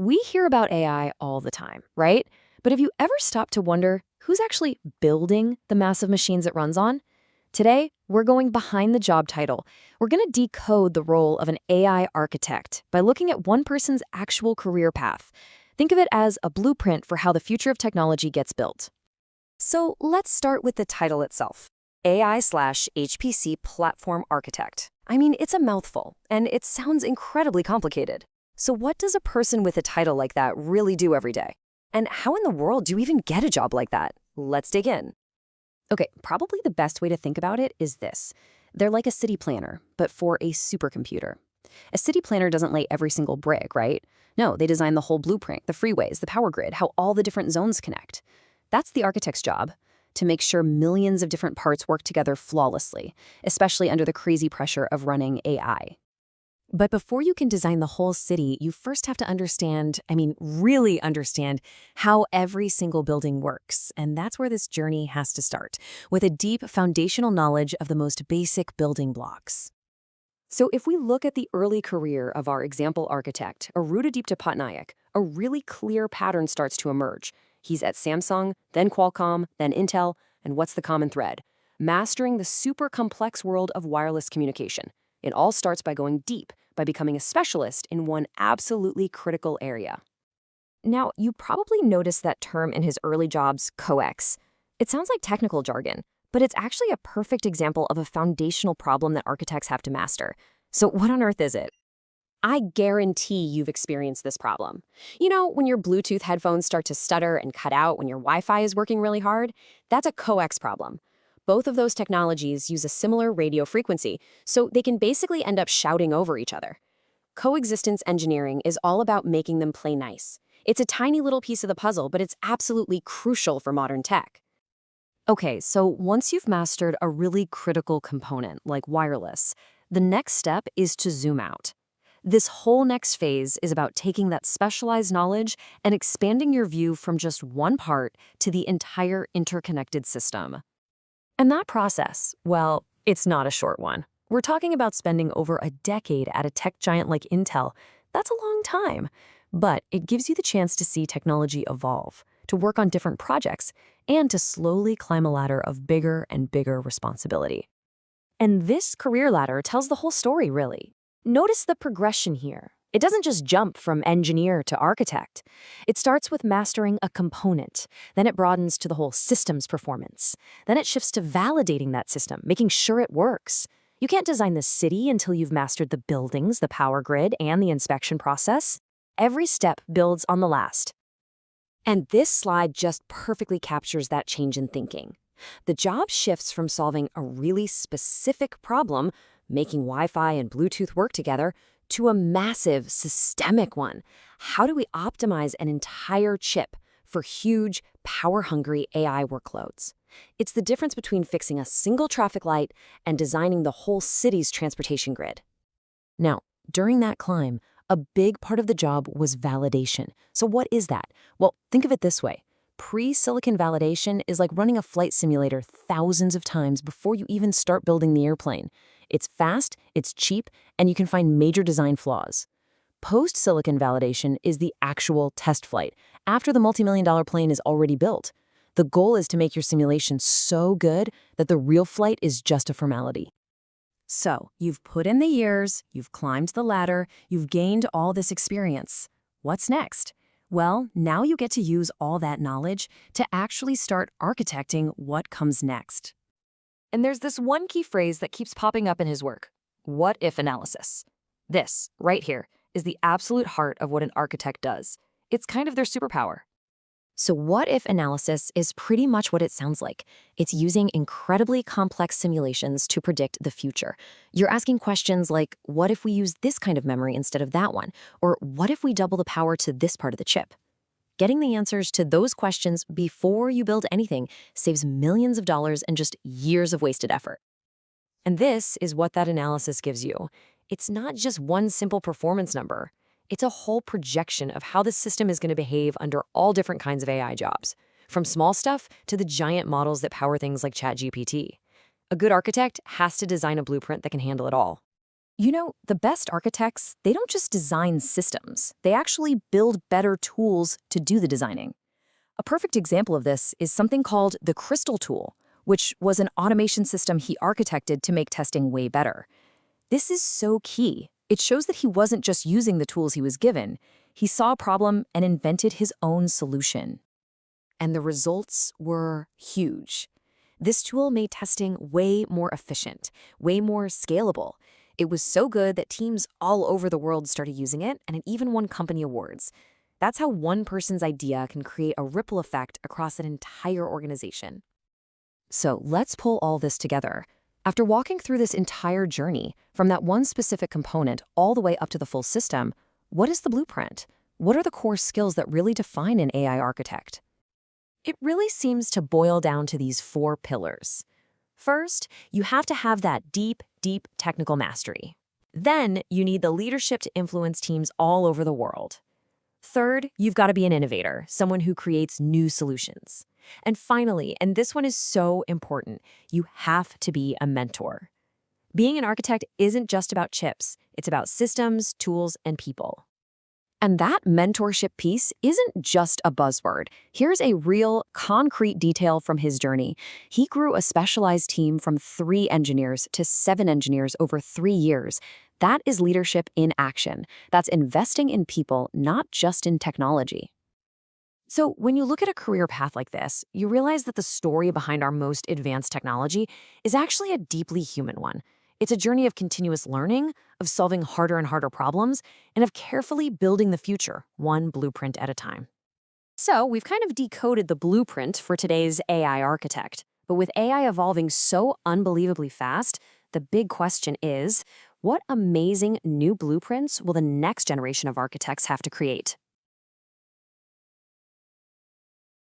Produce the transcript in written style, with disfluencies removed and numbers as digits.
We hear about AI all the time, right? But have you ever stopped to wonder who's actually building the massive machines it runs on? Today, we're going behind the job title. We're going to decode the role of an AI architect by looking at one person's actual career path. Think of it as a blueprint for how the future of technology gets built. So let's start with the title itself. AI/HPC Platform Architect. I mean, it's a mouthful, and it sounds incredibly complicated. So what does a person with a title like that really do every day? And how in the world do you even get a job like that? Let's dig in. Okay, probably the best way to think about it is this. They're like a city planner, but for a supercomputer. A city planner doesn't lay every single brick, right? No, they design the whole blueprint, the freeways, the power grid, how all the different zones connect. That's the architect's job, to make sure millions of different parts work together flawlessly, especially under the crazy pressure of running AI. But before you can design the whole city, you first have to understand, really understand, how every single building works. And that's where this journey has to start, with a deep foundational knowledge of the most basic building blocks. So if we look at the early career of our example architect, Aurodeepta Pattnayak, a really clear pattern starts to emerge. He's at Samsung, then Qualcomm, then Intel, and what's the common thread? Mastering the super complex world of wireless communication. It all starts by going deep, by becoming a specialist in one absolutely critical area. Now, you probably noticed that term in his early jobs, coax. It sounds like technical jargon, but it's actually a perfect example of a foundational problem that architects have to master. So what on earth is it? I guarantee you've experienced this problem. You know, when your Bluetooth headphones start to stutter and cut out when your Wi-Fi is working really hard, that's a coax problem. Both of those technologies use a similar radio frequency, so they can basically end up shouting over each other. Coexistence engineering is all about making them play nice. It's a tiny little piece of the puzzle, but it's absolutely crucial for modern tech. Okay, so once you've mastered a really critical component, like wireless, the next step is to zoom out. This whole next phase is about taking that specialized knowledge and expanding your view from just one part to the entire interconnected system. And that process, well, it's not a short one. We're talking about spending over a decade at a tech giant like Intel. That's a long time. But it gives you the chance to see technology evolve, to work on different projects, and to slowly climb a ladder of bigger and bigger responsibility. And this career ladder tells the whole story, really. Notice the progression here. It doesn't just jump from engineer to architect. It starts with mastering a component. Then it broadens to the whole system's performance. Then it shifts to validating that system, making sure it works. You can't design the city until you've mastered the buildings, the power grid, and the inspection process. Every step builds on the last. And this slide just perfectly captures that change in thinking. The job shifts from solving a really specific problem, making Wi-Fi and Bluetooth work together, to a massive, systemic one. How do we optimize an entire chip for huge, power-hungry AI workloads? It's the difference between fixing a single traffic light and designing the whole city's transportation grid. Now, during that climb, a big part of the job was validation. So what is that? Well, think of it this way. Pre-silicon validation is like running a flight simulator thousands of times before you even start building the airplane. It's fast, it's cheap, and you can find major design flaws. Post-silicon validation is the actual test flight, after the multi-million-dollar plane is already built. The goal is to make your simulation so good that the real flight is just a formality. So, you've put in the years, you've climbed the ladder, you've gained all this experience. What's next? Well, now you get to use all that knowledge to actually start architecting what comes next. And there's this one key phrase that keeps popping up in his work: what-if analysis. This, right here, is the absolute heart of what an architect does. It's kind of their superpower. So what-if analysis is pretty much what it sounds like. It's using incredibly complex simulations to predict the future. You're asking questions like, what if we use this kind of memory instead of that one? Or what if we double the power to this part of the chip? Getting the answers to those questions before you build anything saves millions of dollars and just years of wasted effort. And this is what that analysis gives you. It's not just one simple performance number. It's a whole projection of how the system is going to behave under all different kinds of AI jobs, from small stuff to the giant models that power things like ChatGPT. A good architect has to design a blueprint that can handle it all. You know, the best architects, they don't just design systems. They actually build better tools to do the designing. A perfect example of this is something called the Crystal tool, which was an automation system he architected to make testing way better. This is so key. It shows that he wasn't just using the tools he was given. He saw a problem and invented his own solution. And the results were huge. This tool made testing way more efficient, way more scalable. It was so good that teams all over the world started using it, and it even won company awards. That's how one person's idea can create a ripple effect across an entire organization. So let's pull all this together. After walking through this entire journey, from that one specific component all the way up to the full system, what is the blueprint? What are the core skills that really define an AI architect? It really seems to boil down to these four pillars. First, you have to have that deep technical mastery. Then, you need the leadership to influence teams all over the world. Third, you've got to be an innovator, someone who creates new solutions. And finally, and this one is so important, you have to be a mentor. Being an architect isn't just about chips, it's about systems, tools, and people. And that mentorship piece isn't just a buzzword. Here's a real, concrete detail from his journey. He grew a specialized team from 3 engineers to 7 engineers over 3 years. That is leadership in action. That's investing in people, not just in technology. So when you look at a career path like this, you realize that the story behind our most advanced technology is actually a deeply human one. It's a journey of continuous learning, of solving harder and harder problems, and of carefully building the future, one blueprint at a time. So we've kind of decoded the blueprint for today's AI architect. But with AI evolving so unbelievably fast, the big question is, what amazing new blueprints will the next generation of architects have to create?